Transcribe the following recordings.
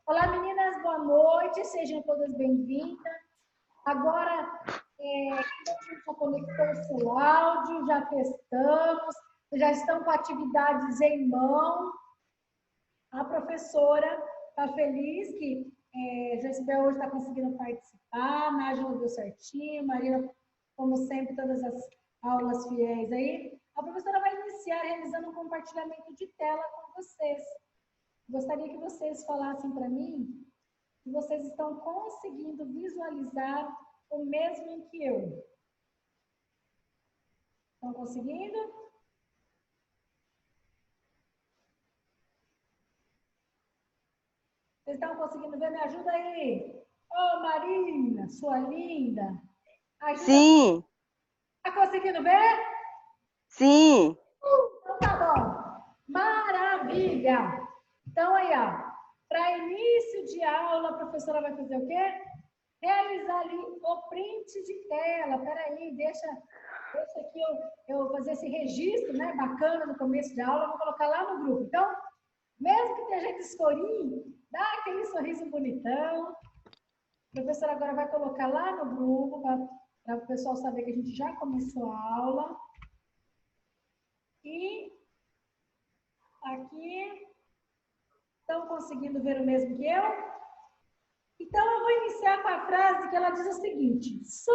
Olá, meninas, boa noite, sejam todas bem-vindas. Agora, a gente já conectou o seu áudio, já testamos, já estão com atividades em mão. A professora está feliz que Jezebel hoje está conseguindo participar, a Nájila deu certinho, Marina, como sempre, todas as aulas fiéis aí. A professora vai iniciar realizando um compartilhamento de tela com vocês. Gostaria que vocês falassem para mim se vocês estão conseguindo visualizar o mesmo que eu. Estão conseguindo? Vocês estão conseguindo ver? Me ajuda aí. Ô, Marina, sua linda. Ajuda. Sim. Está conseguindo ver? Sim. Então tá bom. Maravilha. Então aí, ó. Para início de aula, a professora vai fazer o quê? Realizar ali o print de tela. Peraí, deixa aqui eu fazer esse registro, né? Bacana no começo de aula, vou colocar lá no grupo. Então, mesmo que tenha gente escurinho, dá aquele sorriso bonitão. A professora agora vai colocar lá no grupo para o pessoal saber que a gente já começou a aula. E aqui, estão conseguindo ver o mesmo que eu? Então, eu vou iniciar com a frase que ela diz o seguinte: só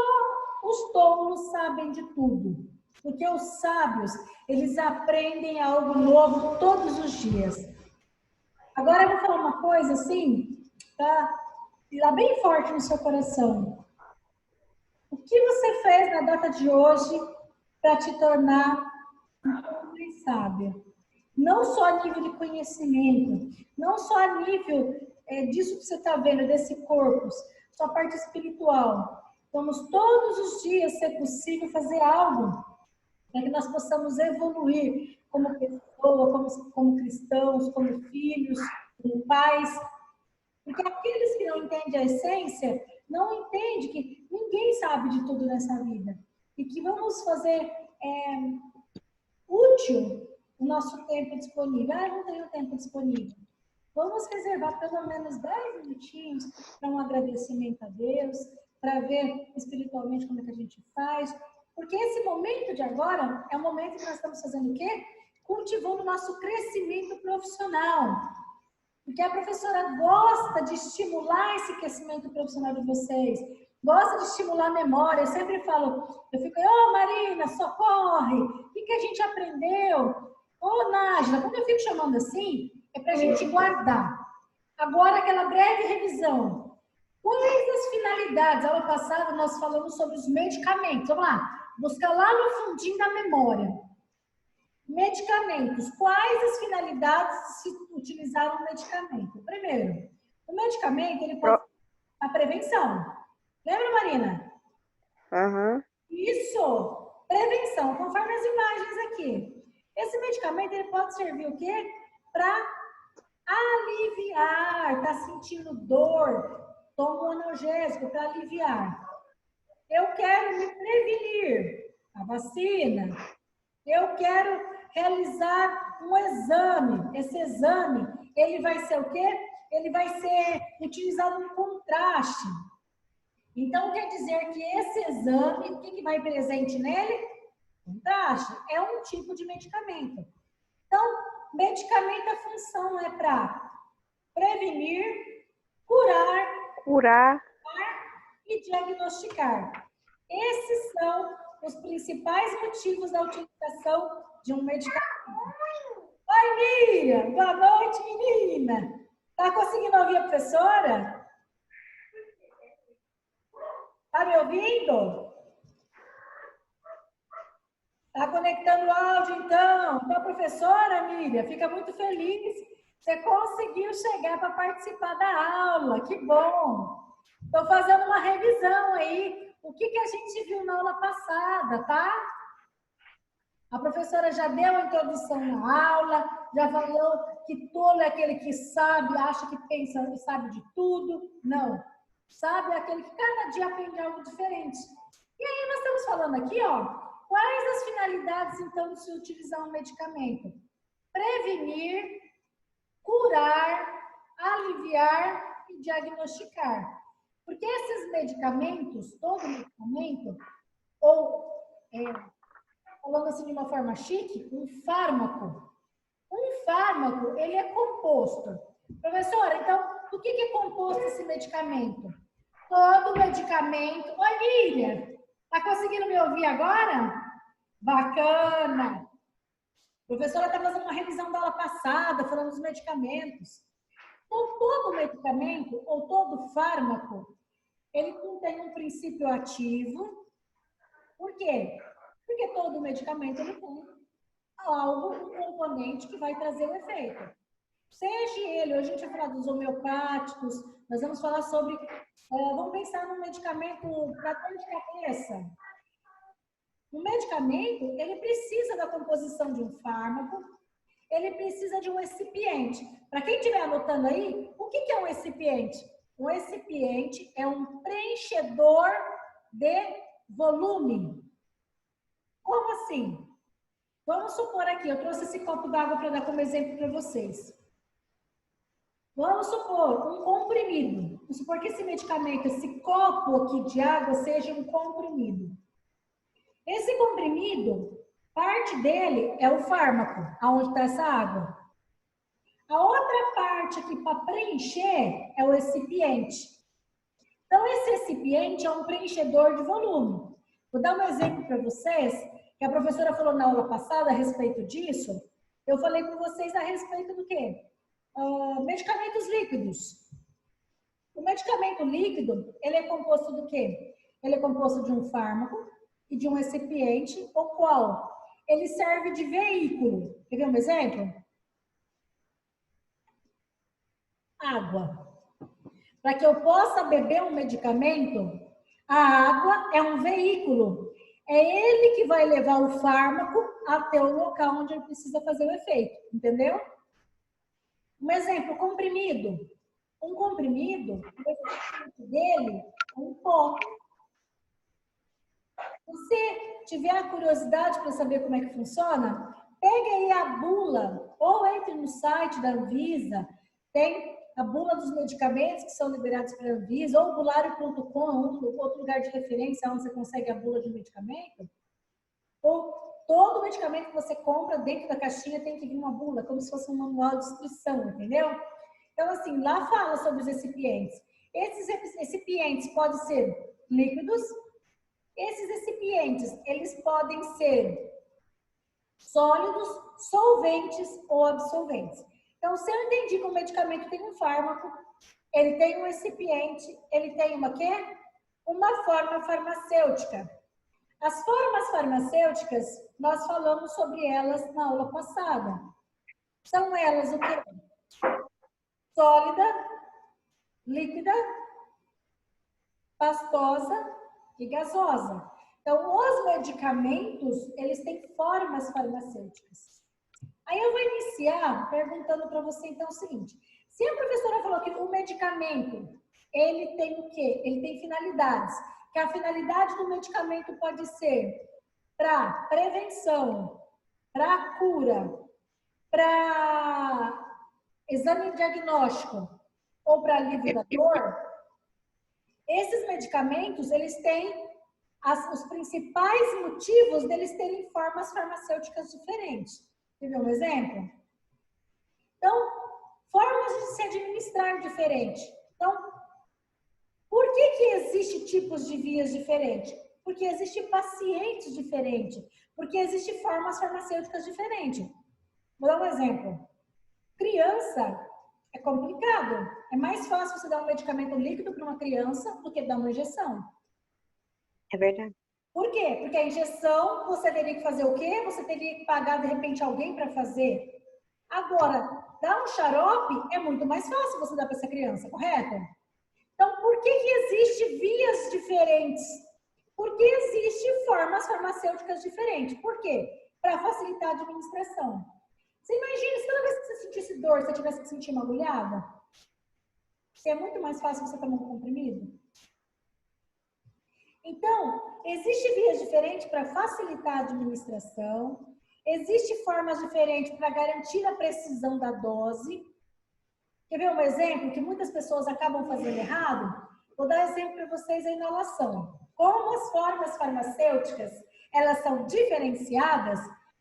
os tolos sabem de tudo, porque os sábios, eles aprendem algo novo todos os dias. Agora, eu vou falar uma coisa assim, tá? Lá bem forte no seu coração. O que você fez na data de hoje para te tornar um pouco mais sábia? Não só a nível de conhecimento, não só a nível disso que você está vendo, desse corpo, sua parte espiritual. Vamos todos os dias, se possível, fazer algo para que nós possamos evoluir como pessoa, como cristãos, como filhos, como pais. Porque aqueles que não entendem a essência, não entendem que ninguém sabe de tudo nessa vida. E que vamos fazer útil o nosso tempo disponível. Ah, não tenho tempo disponível. Vamos reservar pelo menos 10 minutinhos para um agradecimento a Deus, para ver espiritualmente como é que a gente faz. Porque esse momento de agora é um momento que nós estamos fazendo o quê? Cultivando o nosso crescimento profissional. Porque a professora gosta de estimular esse crescimento profissional de vocês. Gosta de estimular a memória. Eu sempre falo, eu fico, ô Marina, socorre! O que a gente aprendeu? Ô Nájila, quando eu fico chamando assim, é para a gente guardar. Agora, aquela breve revisão. Quais as finalidades? Aula passada, nós falamos sobre os medicamentos. Vamos lá, buscar lá no fundinho da memória. Medicamentos. Quais as finalidades de se utilizar um medicamento? Primeiro, o medicamento, ele pode ser a prevenção. Lembra, Marina? Uhum. Isso! Prevenção, conforme as imagens aqui. Esse medicamento, ele pode servir o quê? Para aliviar, tá sentindo dor, toma um analgésico para aliviar. Eu quero me prevenir, a vacina. Eu quero realizar um exame. Esse exame, ele vai ser o quê? Ele vai ser utilizado no contraste. Então, quer dizer que esse exame, o que vai presente nele? Contraste. É um tipo de medicamento. Então, medicamento, a função é para prevenir, curar e diagnosticar. Esses são os principais motivos da utilização de um medicamento. Oi, Miriam! Boa noite, menina! Tá conseguindo ouvir a professora? Tá me ouvindo? Tá conectando o áudio, então? Então, professora, Miriam, fica muito feliz. Você conseguiu chegar para participar da aula. Que bom! Estou fazendo uma revisão aí. O que a gente viu na aula passada, tá? A professora já deu a introdução na aula, já falou que tolo é aquele que sabe, acha que pensa e sabe de tudo. Não. Sabe é aquele que cada dia aprende algo diferente. E aí nós estamos falando aqui, ó, quais as finalidades, então, de se utilizar um medicamento? Prevenir, curar, aliviar avaliar e diagnosticar. Porque esses medicamentos, todo medicamento, ou falando assim de uma forma chique, um fármaco, ele é composto. Professora, então, do que é composto esse medicamento? Todo medicamento... Oi, Lília, tá conseguindo me ouvir agora? Bacana! A professora está fazendo uma revisão da aula passada, falando dos medicamentos. Então, todo medicamento ou todo fármaco, ele contém um princípio ativo. Por quê? Porque todo medicamento ele tem algo, um componente que vai trazer o efeito. Seja ele, hoje a gente vai falar dos homeopáticos, nós vamos falar sobre, vamos pensar num medicamento para dor de cabeça. O medicamento, ele precisa da composição de um fármaco, ele precisa de um excipiente. Para quem estiver anotando aí, o que é um excipiente? Um excipiente é um preenchedor de volume. Como assim? Vamos supor aqui, eu trouxe esse copo d'água para dar como exemplo para vocês. Vamos supor um comprimido. Vamos supor que esse medicamento, esse copo aqui de água, seja um comprimido. Esse comprimido, parte dele é o fármaco, aonde está essa água. A outra parte aqui para preencher é o excipiente. Então, esse excipiente é um preenchedor de volume. Vou dar um exemplo para vocês, que a professora falou na aula passada a respeito disso. Eu falei com vocês a respeito do quê? Medicamentos líquidos. O medicamento líquido, ele é composto do quê? Ele é composto de um fármaco e de um recipiente, o qual ele serve de veículo. Quer ver um exemplo? Água. Para que eu possa beber um medicamento, a água é um veículo. É ele que vai levar o fármaco até o local onde ele precisa fazer o efeito. Entendeu? Um exemplo, comprimido. Um comprimido, o efeito dele é um pó. Se tiver a curiosidade para saber como é que funciona, pegue aí a bula, ou entre no site da Anvisa, tem a bula dos medicamentos que são liberados pela Anvisa, ou bulario.com, outro lugar de referência onde você consegue a bula de medicamento. Ou todo medicamento que você compra dentro da caixinha tem que vir uma bula, como se fosse um manual de instrução, entendeu? Então, assim, lá fala sobre os recipientes. Esses recipientes podem ser líquidos. Esses recipientes, eles podem ser sólidos, solventes ou absolventes. Então, se eu entendi que o medicamento tem um fármaco, ele tem um recipiente, ele tem uma quê? Uma forma farmacêutica. As formas farmacêuticas, nós falamos sobre elas na aula passada. São elas o quê? Sólida, líquida, pastosa e gasosa. Então, os medicamentos, eles têm formas farmacêuticas. Aí eu vou iniciar perguntando para você, então, o seguinte. Se a professora falou que o medicamento, ele tem o quê? Ele tem finalidades. Que a finalidade do medicamento pode ser para prevenção, para cura, para exame diagnóstico ou para alívio da dor. Esses medicamentos, eles têm os principais motivos deles terem formas farmacêuticas diferentes. Quer ver um exemplo? Então, formas de se administrar diferente. Então, por que existem tipos de vias diferentes? Porque existem pacientes diferentes. Porque existem formas farmacêuticas diferentes. Vou dar um exemplo. Criança é complicado. É mais fácil você dar um medicamento líquido para uma criança do que dar uma injeção. É verdade. Por quê? Porque a injeção, você teria que fazer o quê? Você teria que pagar, de repente, alguém para fazer. Agora, dar um xarope é muito mais fácil você dar para essa criança, correto? Então, por que existem vias diferentes? Porque existem formas farmacêuticas diferentes. Por quê? Para facilitar a administração. Você imagina, se toda vez que você sentisse dor, você tivesse que sentir uma agulhada? Se é muito mais fácil você tomar um comprimido? Então, existem vias diferentes para facilitar a administração, existem formas diferentes para garantir a precisão da dose. Quer ver um exemplo que muitas pessoas acabam fazendo errado? Vou dar exemplo para vocês a inalação. Como as formas farmacêuticas, elas são diferenciadas,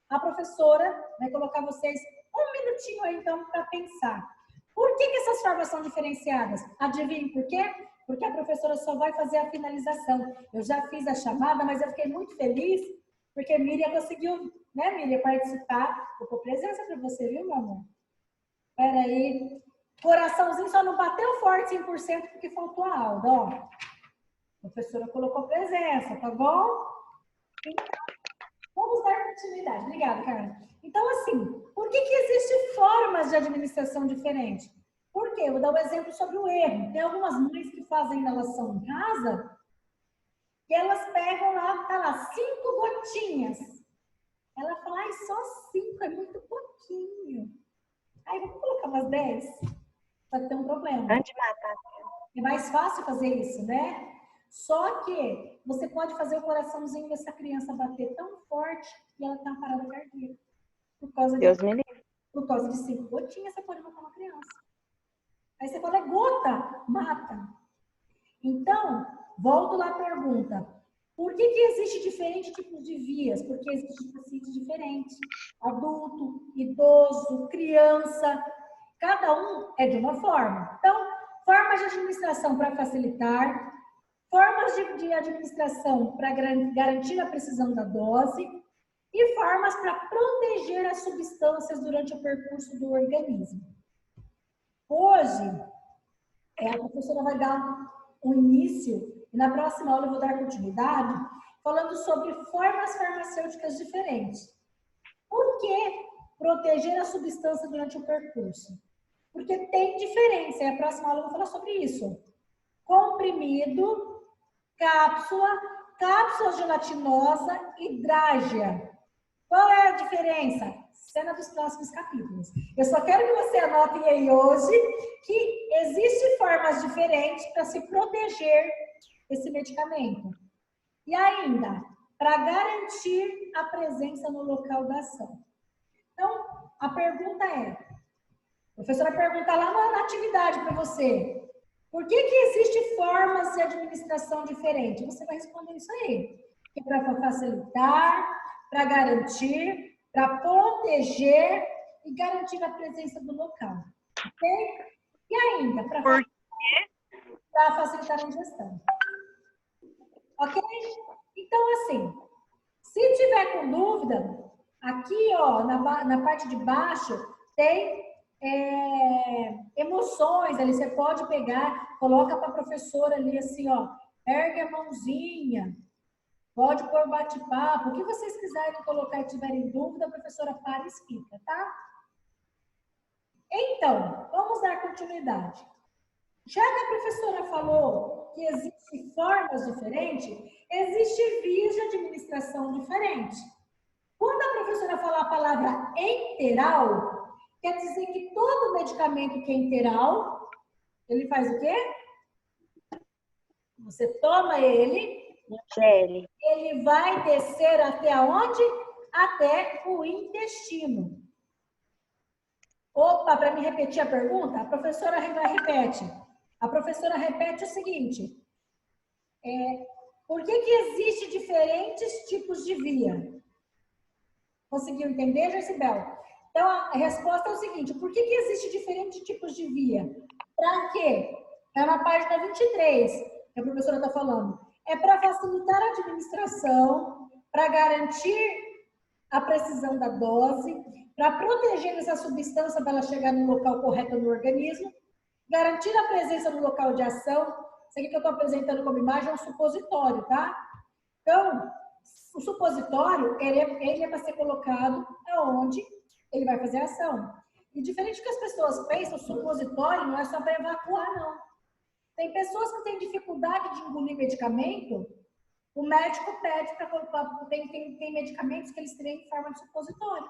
a professora vai colocar vocês um minutinho aí, então, para pensar. Por que essas formas são diferenciadas? Adivinhem por quê? Porque a professora só vai fazer a finalização. Eu já fiz a chamada, mas eu fiquei muito feliz, porque Miriam conseguiu, né, Miriam, participar. Eu vou presença para você, viu, meu amor? Espera aí. Coraçãozinho só não bateu forte 100% porque faltou a aula, ó. A professora colocou presença, tá bom? Então, vamos dar continuidade. Obrigada, Carla. Então, assim, por que existem formas de administração diferentes? Por quê? Eu vou dar um exemplo sobre o erro. Tem algumas mães que fazem inalação em casa e elas pegam lá, tá lá, 5 gotinhas. Ela fala, ai, só 5, é muito pouquinho. Aí, vamos colocar umas 10? Pode ter um problema. É mais fácil fazer isso, né? Só que você pode fazer o coraçãozinho dessa criança bater tão forte que ela tem uma parada cardíaca. Deus me livre. Por causa de 5 gotinhas, você pode matar uma criança. Aí você fala, é gota, mata. Então, volto lá à pergunta. Por que existe diferentes tipos de vias? Porque existem pacientes diferentes. Adulto, idoso, criança. Cada um é de uma forma. Então, formas de administração para facilitar, formas de administração para garantir a precisão da dose e formas para proteger as substâncias durante o percurso do organismo. Hoje, a professora vai dar um início, e na próxima aula eu vou dar continuidade, falando sobre formas farmacêuticas diferentes. Por que proteger a substância durante o percurso? Porque tem diferença, e a próxima aula eu vou falar sobre isso. Comprimido, cápsula, cápsula gelatinosa e drágia. Qual é a diferença? Cena dos próximos capítulos. Eu só quero que você anote aí hoje que existem formas diferentes para se proteger desse medicamento. E ainda, para garantir a presença no local da ação. Então, a pergunta é, a professora pergunta lá na atividade para você, por que existem formas de administração diferentes? Você vai responder isso aí. Que é para facilitar, para garantir, para proteger e garantir a presença do local. Ok? E ainda, para facilitar a ingestão. Ok? Então, assim, se tiver com dúvida, aqui, ó, na parte de baixo, tem emoções ali. Você pode pegar, coloca para a professora ali assim, ó, ergue a mãozinha. Pode pôr bate-papo, o que vocês quiserem colocar e tiverem dúvida, a professora para e explica, tá? Então, vamos dar continuidade. Já que a professora falou que existem formas diferentes, existem vias de administração diferentes. Quando a professora falar a palavra enteral, quer dizer que todo medicamento que é enteral, ele faz o quê? Você toma ele, ele vai descer até onde? Até o intestino. Opa, para me repetir a pergunta, a professora vai repete. A professora repete o seguinte: por que existe diferentes tipos de via? Conseguiu entender, Jacibel? Então, a resposta é o seguinte: por que existe diferentes tipos de via? Para quê? É na página 23 que a professora está falando. É para facilitar a administração, para garantir a precisão da dose, para proteger essa substância para ela chegar no local correto no organismo, garantir a presença no local de ação. Isso aqui que eu estou apresentando como imagem é um supositório, tá? Então, o supositório, ele é para ser colocado aonde ele vai fazer a ação. E diferente do que as pessoas pensam, o supositório não é só para evacuar, não. Tem pessoas que têm dificuldade de engolir medicamento, o médico pede para colocar, tem medicamentos que eles têm em forma de supositório.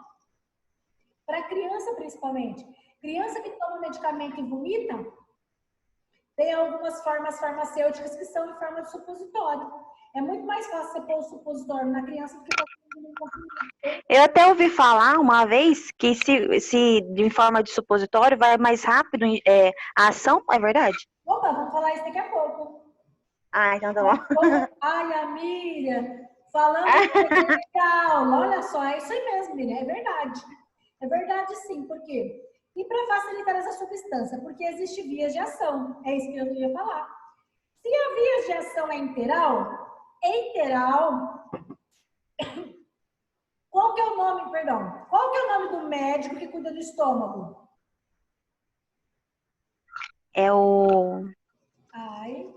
Para criança, principalmente. Criança que toma medicamento e vomita, tem algumas formas farmacêuticas que são em forma de supositório. É muito mais fácil você pôr o supositório na criança do que fazer um comprimido. Eu até ouvi falar uma vez que se em forma de supositório vai mais rápido a ação, é verdade? Opa, vamos falar isso daqui a pouco. Ah, então tá bom. Ai, a Miriam, falando da aula, olha só, é isso aí mesmo, Miriam, é verdade. É verdade sim, por quê? E para facilitar essa substância, porque existe vias de ação, é isso que eu ia falar. Se a via de ação é enteral, qual que é o nome, perdão, qual que é o nome do médico que cuida do estômago? É o... Ai,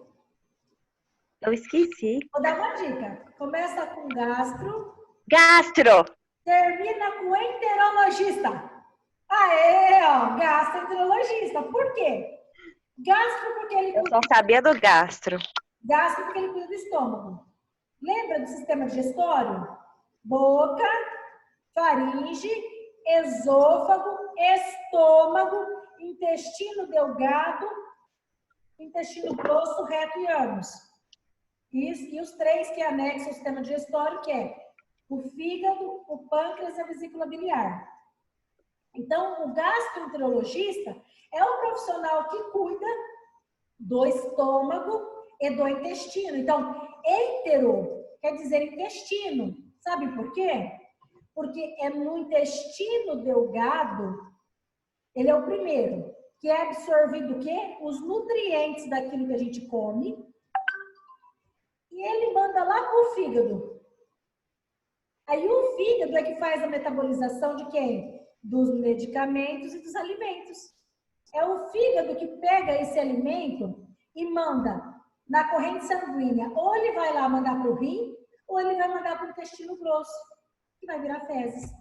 Eu esqueci. vou dar uma dica. Começa com gastro, Gastro! termina com enterologista. Aê, ó, gastroenterologista. Por quê? Gastro porque ele Eu cuida, só sabia do gastro. gastro porque ele cuida do estômago. Lembra do sistema digestório? Boca, faringe, esôfago, estômago, intestino delgado, intestino grosso, reto e ânus. E os três que anexam o sistema digestório, que é o fígado, o pâncreas e a vesícula biliar. Então, o gastroenterologista é o profissional que cuida do estômago e do intestino. Então, entero quer dizer intestino. Sabe por quê? Porque é no intestino delgado, ele é o primeiro, que é absorvido o quê? Os nutrientes daquilo que a gente come. E ele manda lá para o fígado. Aí o fígado é que faz a metabolização de quem? Dos medicamentos e dos alimentos. É o fígado que pega esse alimento e manda na corrente sanguínea. Ou ele vai lá mandar para o rim, ou ele vai mandar para o intestino grosso, que vai virar fezes.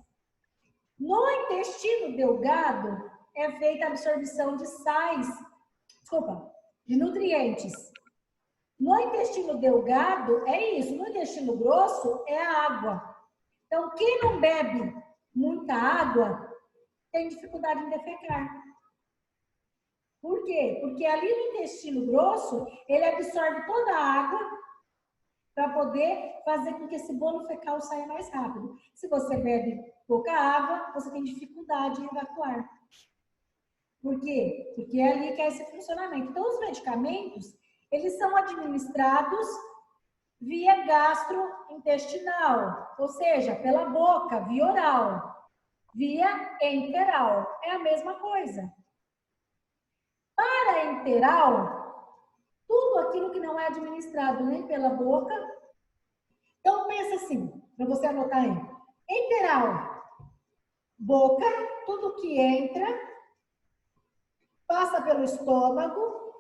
No intestino delgado é feita a absorção de sais, de nutrientes. No intestino delgado é isso, no intestino grosso é a água. Então, quem não bebe muita água tem dificuldade em defecar. Por quê? Porque ali no intestino grosso, ele absorve toda a água para poder fazer com que esse bolo fecal saia mais rápido. Se você bebe pouca água, você tem dificuldade em evacuar. Por quê? Porque é ali que é esse funcionamento. Então, os medicamentos, eles são administrados via gastrointestinal, ou seja, pela boca, via oral, via enteral. É a mesma coisa. Para enteral, tudo aquilo que não é administrado nem pela boca. Então, pensa assim, para você anotar aí. Enteral, boca, tudo que entra, passa pelo estômago,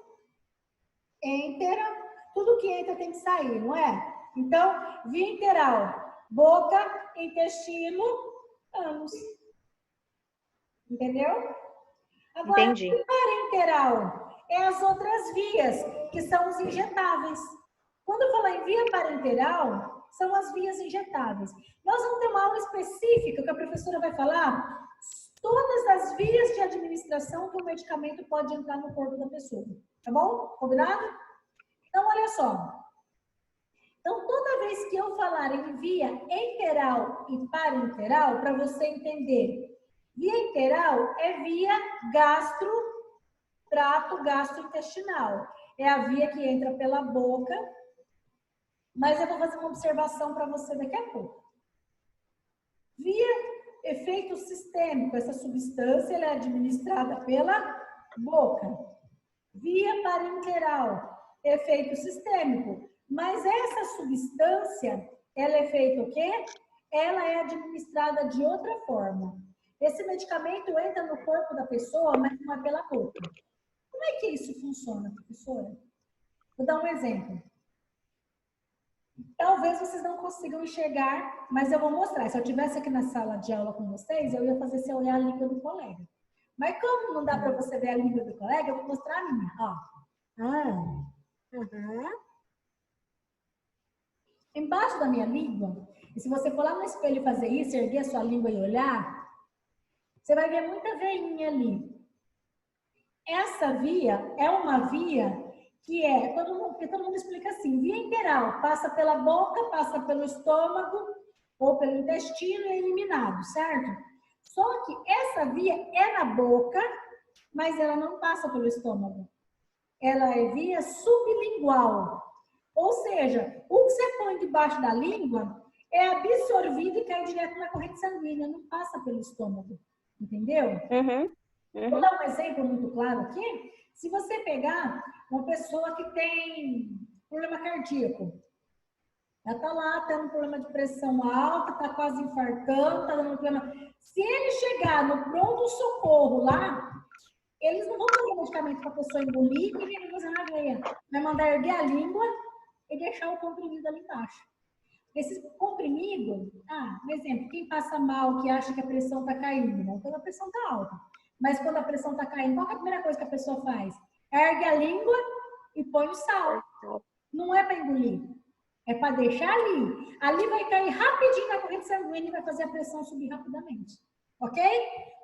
entra, tudo que entra tem que sair, não é? Então, via enteral, boca, intestino, ânus. Entendeu? Agora, Entendi. parenteral é as outras vias, que são os injetáveis. Quando eu falar em via parenteral, são as vias injetáveis. Nós vamos ter uma aula específica que a professora vai falar todas as vias de administração que o medicamento pode entrar no corpo da pessoa. Tá bom? Combinado? Então, olha só. Então, toda vez que eu falar em via enteral e parenteral, para você entender, via enteral é via trato gastrointestinal. É a via que entra pela boca, mas eu vou fazer uma observação para você daqui a pouco. Via efeito sistêmico, essa substância ela é administrada pela boca. Via parenteral, efeito sistêmico. Mas essa substância, ela é feita o quê? Ela é administrada de outra forma. Esse medicamento entra no corpo da pessoa, mas não é pela boca. Como é que isso funciona, professora? Vou dar um exemplo. Talvez vocês não consigam enxergar, mas eu vou mostrar. Se eu estivesse aqui na sala de aula com vocês, eu ia fazer você olhar a língua do colega. Mas como não dá para você ver a língua do colega, eu vou mostrar a minha. Ó. Embaixo da minha língua, e se você for lá no espelho e fazer isso, erguer a sua língua e olhar, você vai ver muita veinha ali. Essa via é uma via que é, porque todo mundo explica assim, via interal, passa pela boca, passa pelo estômago ou pelo intestino e é eliminado, certo? Só que essa via é na boca, mas ela não passa pelo estômago. Ela é via sublingual. Ou seja, o que você põe debaixo da língua é absorvido e cai direto na corrente sanguínea, não passa pelo estômago. Entendeu? Vou dar um exemplo muito claro aqui. Se você pegar uma pessoa que tem problema cardíaco, ela está lá, tendo um problema de pressão alta, está quase infartando, está dando um problema. Se ele chegar no pronto-socorro lá, eles não vão dar medicamento para a pessoa engolir e nem fazer na veia. Vai mandar erguer a língua e deixar o comprimido ali embaixo. Esse comprimido, um exemplo, quem passa mal, que acha que a pressão está caindo, não, quando a pressão está alta. Mas quando a pressão está caindo, qual é a primeira coisa que a pessoa faz? Ergue a língua e põe o sal. Não é para engolir, é para deixar ali. Ali vai cair rapidinho na corrente sanguínea e vai fazer a pressão subir rapidamente. Ok?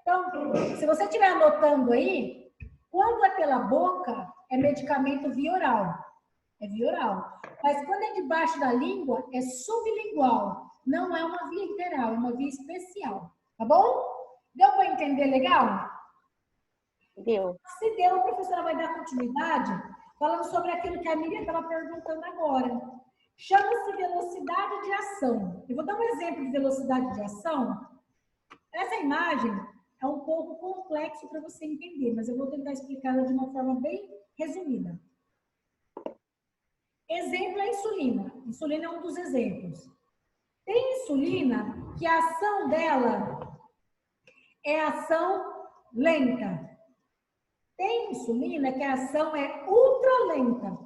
Então, se você estiver anotando aí, quando é pela boca, é medicamento via oral. É via oral. Mas quando é debaixo da língua, é sublingual. Não é uma via interal, é uma via especial. Tá bom? Deu para entender legal? Deu. Se deu, a professora vai dar continuidade falando sobre aquilo que a Miriam estava perguntando agora. Chama-se velocidade de ação. Eu vou dar um exemplo de velocidade de ação. Essa imagem é um pouco complexo para você entender, mas eu vou tentar explicá-la de uma forma bem resumida. Exemplo é a insulina. Insulina é um dos exemplos. Tem insulina que a ação dela é ação lenta. Tem insulina que a ação é ultra lenta.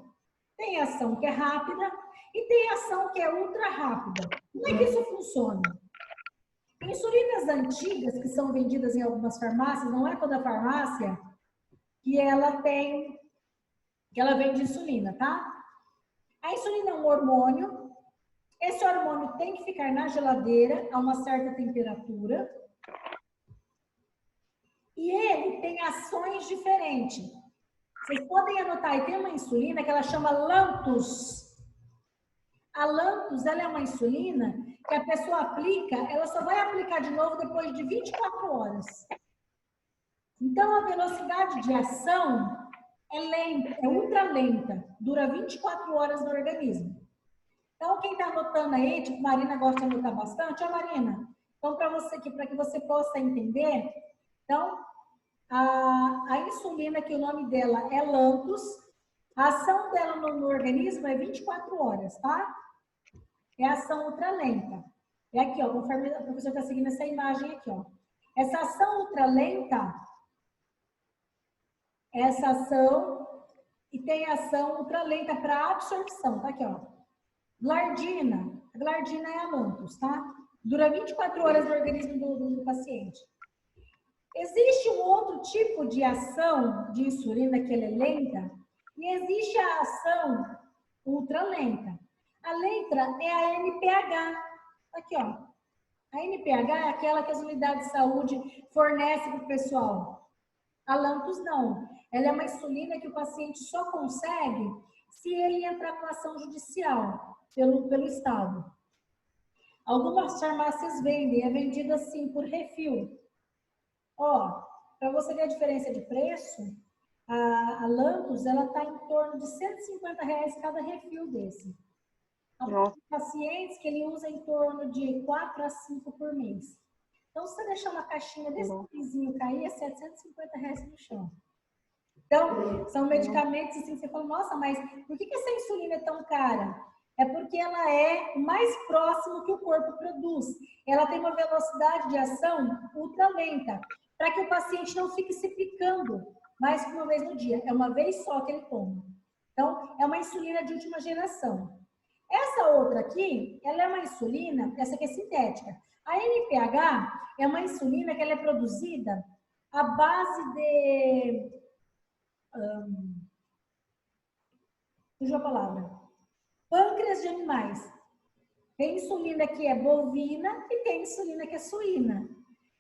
Tem ação que é rápida e tem ação que é ultra rápida. Como é que isso funciona? Insulinas antigas que são vendidas em algumas farmácias, não é toda farmácia que ela vende insulina, tá? A insulina é um hormônio. Esse hormônio tem que ficar na geladeira a uma certa temperatura. E ele tem ações diferentes. Vocês podem anotar aí, tem uma insulina que ela chama Lantus. A Lantus, ela é uma insulina que a pessoa aplica, ela só vai aplicar de novo depois de 24 horas. Então, a velocidade de ação é lenta, é ultra lenta, dura 24 horas no organismo. Então, quem está anotando aí, tipo, Marina gosta de anotar bastante. Ó, Marina, então, para você aqui, para que você possa entender, então, a insulina, que o nome dela é Lantus, a ação dela no organismo é 24 horas, tá? É ação ultralenta. É aqui, ó, conforme a professora está seguindo essa imagem aqui, ó. Essa ação ultralenta, essa ação, e tem ação ultralenta para absorção, tá aqui, ó. Glardina, a glardina é a Lantus, tá? Dura 24 horas no organismo do paciente. Existe um outro tipo de ação de insulina que ela é lenta, e existe a ação ultralenta. A letra é a NPH. Aqui, ó. A NPH é aquela que as unidades de saúde fornecem para o pessoal. A Lantus não. Ela é uma insulina que o paciente só consegue se ele entrar com ação judicial pelo Estado. Algumas farmácias vendem, é vendido assim por refil. Ó, para você ver a diferença de preço, a Lantus, ela está em torno de R$150 cada refil desse. Há pacientes que ele usa em torno de 4 a 5 por mês. Então, se você deixar uma caixinha desse vizinho cair, é R$750 no chão. Então, são medicamentos assim, você fala, nossa, mas por que essa insulina é tão cara? É porque ela é o mais próximo que o corpo produz. Ela tem uma velocidade de ação ultra lenta, para que o paciente não fique se picando mais que uma vez no dia. É uma vez só que ele toma. Então, é uma insulina de última geração. Essa outra aqui, ela é uma insulina, essa aqui é sintética. A NPH é uma insulina que ela é produzida à base de... fugiu a palavra. Pâncreas de animais. Tem insulina que é bovina e tem insulina que é suína.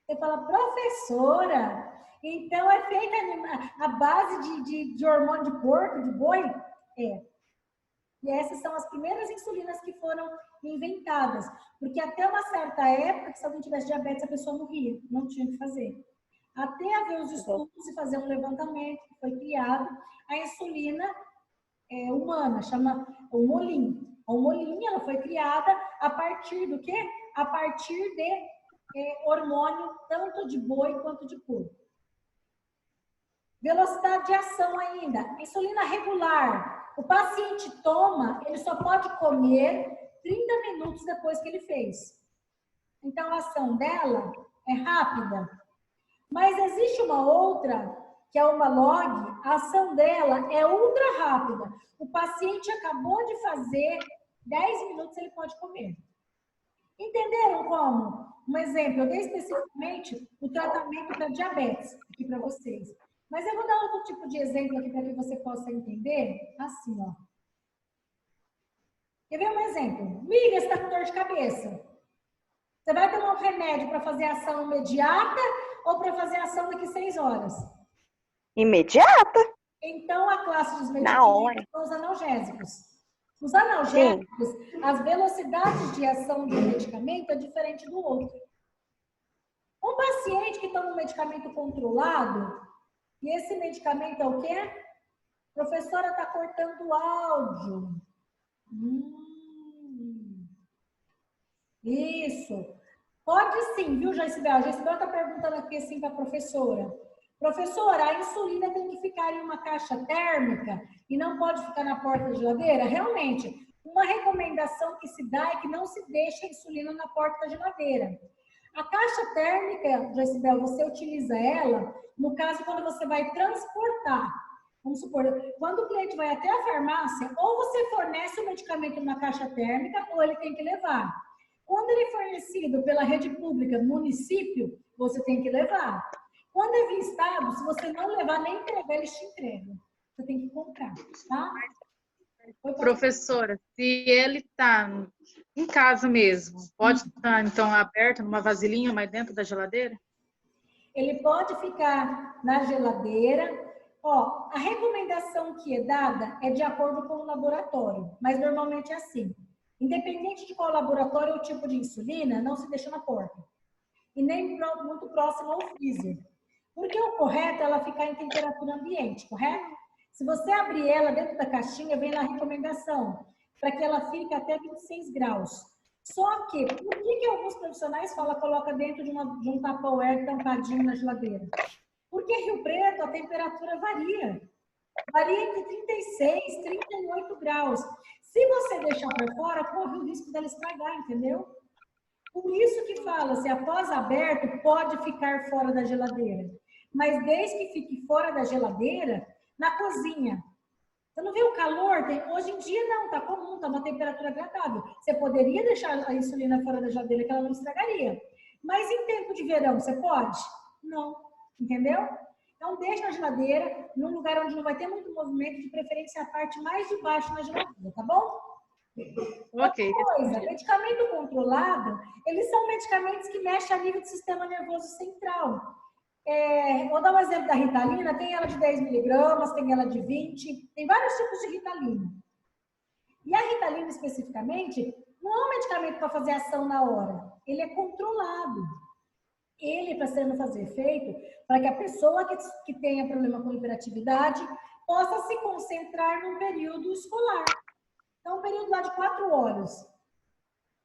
Você fala, professora, então é feita a base de hormônio de porco, de boi? É. E essas são as primeiras insulinas que foram inventadas. Porque até uma certa época, se alguém tivesse diabetes, a pessoa morria. Não tinha o que fazer. Até haver os estudos e fazer um levantamento, que foi criado a insulina humana, chama o Molin. A Molin, ela foi criada a partir do quê? A partir de hormônio, tanto de boi quanto de porco. Velocidade de ação ainda. Insulina regular. O paciente toma, ele só pode comer 30 minutos depois que ele fez. Então, a ação dela é rápida. Mas existe uma outra, que é uma log, a ação dela é ultra rápida. O paciente acabou de fazer, 10 minutos ele pode comer. Entenderam como? Um exemplo, eu dei especificamente o tratamento para diabetes aqui para vocês. Mas eu vou dar outro tipo de exemplo aqui para que você possa entender. Assim, ó. Quer ver um exemplo? Miriam, você está com dor de cabeça. Você vai tomar um remédio para fazer ação imediata ou para fazer ação daqui 6 horas? Imediata. Então, a classe dos medicamentos são os analgésicos. Os analgésicos, as velocidades de ação do medicamento é diferente do outro. Um paciente que toma um medicamento controlado, e esse medicamento é o quê? A professora está cortando o áudio. Isso. Pode sim, viu, Jaicibel? A Jaicibel está perguntando aqui assim para a professora. Professora, a insulina tem que ficar em uma caixa térmica e não pode ficar na porta da geladeira? Realmente, uma recomendação que se dá é que não se deixe a insulina na porta da geladeira. A caixa térmica, Jaicibel, você utiliza ela, no caso, quando você vai transportar. Vamos supor, quando o cliente vai até a farmácia, ou você fornece o medicamento numa caixa térmica, ou ele tem que levar. Quando ele é fornecido pela rede pública, município, você tem que levar. Quando é via estado, se você não levar nem entregar, eles te entregam. Você tem que comprar, tá? Professora, se ele está em casa mesmo, pode estar, então, aberto numa vasilhinha, mas dentro da geladeira? Ele pode ficar na geladeira. Ó, a recomendação que é dada é de acordo com o laboratório, mas normalmente é assim. Independente de qual laboratório ou tipo de insulina, não se deixa na porta. E nem muito próximo ao freezer. Porque o correto é ela ficar em temperatura ambiente, correto? Se você abrir ela dentro da caixinha, vem na recomendação, para que ela fique até 26 graus. Só que, por que alguns profissionais falam coloca dentro de um Tupperware tampadinho na geladeira? Porque Rio Preto, a temperatura varia. Varia entre 36 e 38 graus. Se você deixar para fora, corre o risco dela estragar, entendeu? Por isso que fala, se após aberto, pode ficar fora da geladeira. Mas desde que fique fora da geladeira, na cozinha. Você não vê o calor? Hoje em dia não, tá comum, tá uma temperatura agradável. Você poderia deixar a insulina fora da geladeira que ela não estragaria. Mas em tempo de verão, você pode? Não. Entendeu? Então deixa na geladeira, num lugar onde não vai ter muito movimento, de preferência a parte mais de baixo na geladeira, tá bom? Ok. Outra coisa, medicamento controlado, eles são medicamentos que mexem a nível do sistema nervoso central. Vou dar um exemplo da Ritalina, tem ela de 10 miligramas, tem ela de 20, tem vários tipos de Ritalina. E a Ritalina, especificamente, não é um medicamento para fazer ação na hora, ele é controlado. Ele está sendo fazer efeito para que a pessoa que tenha problema com hiperatividade possa se concentrar num período escolar. Então, um período lá de 4 horas.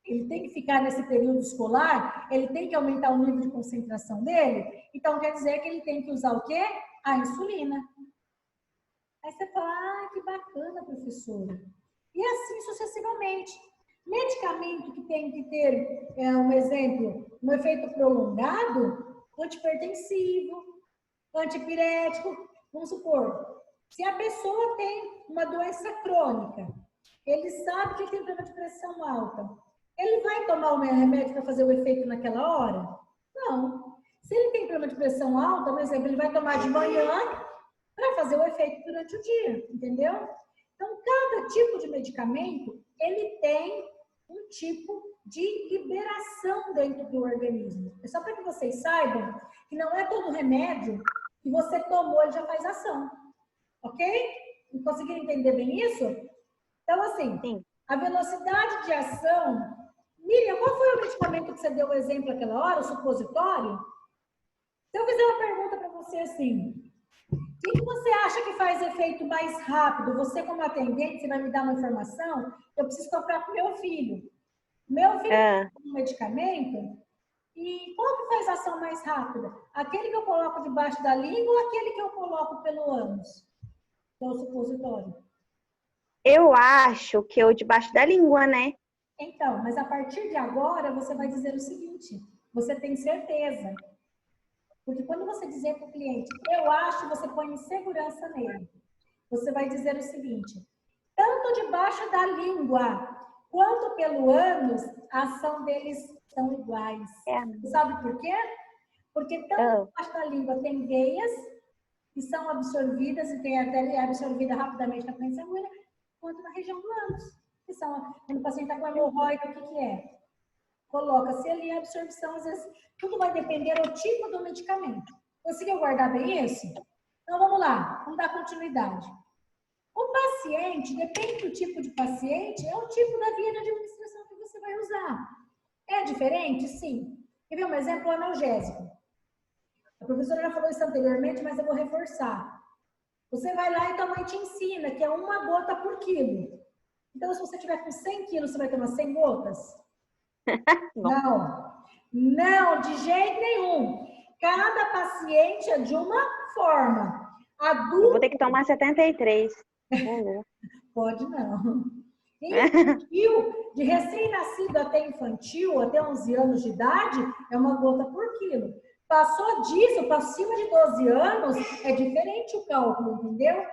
Ele tem que ficar nesse período escolar, ele tem que aumentar o nível de concentração dele, então quer dizer que ele tem que usar o quê? A insulina. Aí você fala, que bacana, professora. E assim sucessivamente. Medicamento que tem que ter, um exemplo, um efeito prolongado, antipertensivo, antipirético, vamos supor, se a pessoa tem uma doença crônica, ele sabe que ele tem problema de pressão alta, ele vai tomar o remédio para fazer o efeito naquela hora? Não. Se ele tem problema de pressão alta, por exemplo, ele vai tomar de manhã para fazer o efeito durante o dia, entendeu? Então, cada tipo de medicamento, ele tem um tipo de liberação dentro do organismo. É só para que vocês saibam que não é todo remédio que você tomou, ele já faz ação. Ok? Conseguiram entender bem isso? Então, assim, Sim. a velocidade de ação... Miriam, qual foi o medicamento que você deu o exemplo aquela hora, o supositório? Se eu fizer uma pergunta para você assim, o que você acha que faz efeito mais rápido? Você, como atendente, você vai me dar uma informação, eu preciso comprar para o meu filho. Meu filho tem um medicamento, e qual que faz ação mais rápida? Aquele que eu coloco debaixo da língua ou aquele que eu coloco pelo ânus? Que é o supositório. Eu acho que eu debaixo da língua, né? Então, mas a partir de agora, você vai dizer o seguinte, você tem certeza. Porque quando você dizer para o cliente, eu acho, você põe insegurança nele. Você vai dizer o seguinte, tanto debaixo da língua quanto pelo ânus, a ação deles são iguais. Sabe por quê? Porque tanto debaixo da língua tem veias que são absorvidas e tem até absorvida rapidamente na corrente sanguínea, quanto na região do ânus. Que são, quando o paciente está com hemorroida, o que é? Coloca-se ali a absorção, às vezes, tudo vai depender do tipo do medicamento. Conseguiu guardar bem isso? Então, vamos lá, vamos dar continuidade. O paciente, depende do tipo de paciente, é o tipo da via de administração que você vai usar. É diferente? Sim. Quer ver um exemplo analgésico? A professora já falou isso anteriormente, mas eu vou reforçar. Você vai lá e tua mãe te ensina que é 1 gota por quilo. Então, se você tiver com 100 quilos, você vai tomar 100 gotas? Não. Não, de jeito nenhum. Cada paciente é de uma forma. Adulto... Eu vou ter que tomar 73. Pode não. Infantil, de recém-nascido até infantil, até 11 anos de idade, é 1 gota por quilo. Passou disso, para cima de 12 anos, é diferente o cálculo, entendeu?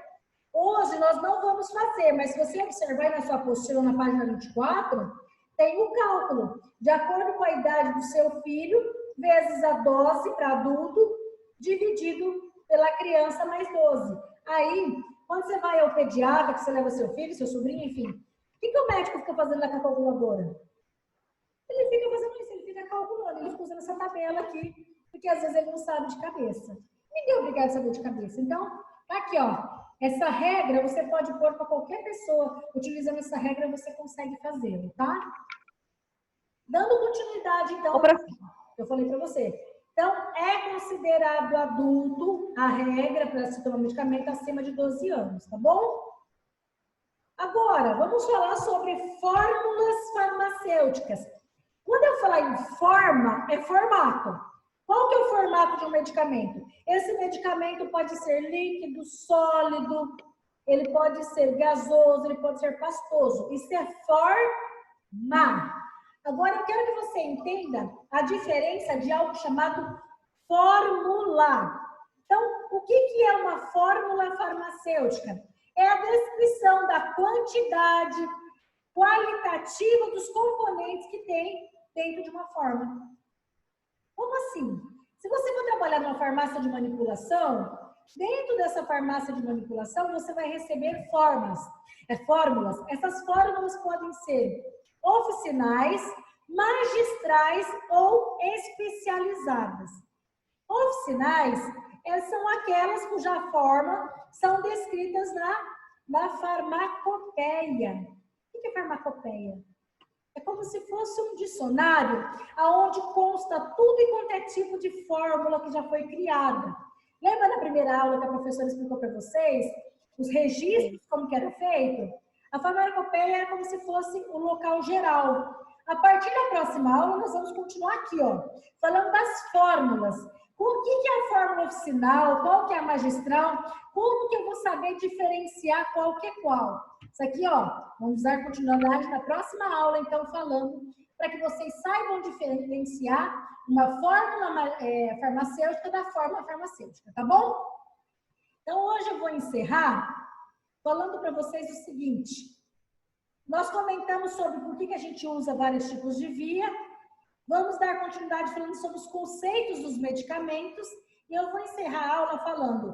Hoje nós não vamos fazer, mas se você observar na sua apostila, na página 24, tem o cálculo. De acordo com a idade do seu filho, vezes a dose para adulto, dividido pela criança mais 12. Aí, quando você vai ao pediatra, que você leva seu filho, seu sobrinho, enfim, o que o médico fica fazendo lá com a calculadora? Ele fica fazendo isso, ele fica calculando, ele fica usando essa tabela aqui, porque às vezes ele não sabe de cabeça. Ninguém é obrigado a saber de cabeça. Então, tá aqui, ó. Essa regra você pode pôr para qualquer pessoa. Utilizando essa regra, você consegue fazê-lo, tá? Dando continuidade, então, eu falei para você. Então, é considerado adulto a regra para se tomar medicamento acima de 12 anos, tá bom? Agora, vamos falar sobre fórmulas farmacêuticas. Quando eu falar em forma, é formato. Qual que é o formato de um medicamento? Esse medicamento pode ser líquido, sólido, ele pode ser gasoso, ele pode ser pastoso. Isso é forma. Agora, eu quero que você entenda a diferença de algo chamado fórmula. Então, o que é uma fórmula farmacêutica? É a descrição da quantidade qualitativa dos componentes que tem dentro de uma fórmula. Como assim? Se você for trabalhar numa farmácia de manipulação, dentro dessa farmácia de manipulação, você vai receber fórmulas. Essas fórmulas podem ser oficinais, magistrais ou especializadas. Oficinais são aquelas cuja forma são descritas na farmacopeia. O que é farmacopeia? É como se fosse um dicionário onde consta tudo e quanto é tipo de fórmula que já foi criada. Lembra na primeira aula que a professora explicou para vocês os registros, como que era feito? A farmacopeia é como se fosse o local geral. A partir da próxima aula, nós vamos continuar aqui, ó, falando das fórmulas. O que é a fórmula oficinal? Qual que é a magistral? Como que eu vou saber diferenciar qual que é qual? Isso aqui, ó, vamos dar continuidade na próxima aula, então, falando para que vocês saibam diferenciar uma fórmula farmacêutica da fórmula farmacêutica, tá bom? Então, hoje eu vou encerrar falando para vocês o seguinte. Nós comentamos sobre por que a gente usa vários tipos de via. Vamos dar continuidade falando sobre os conceitos dos medicamentos. E eu vou encerrar a aula falando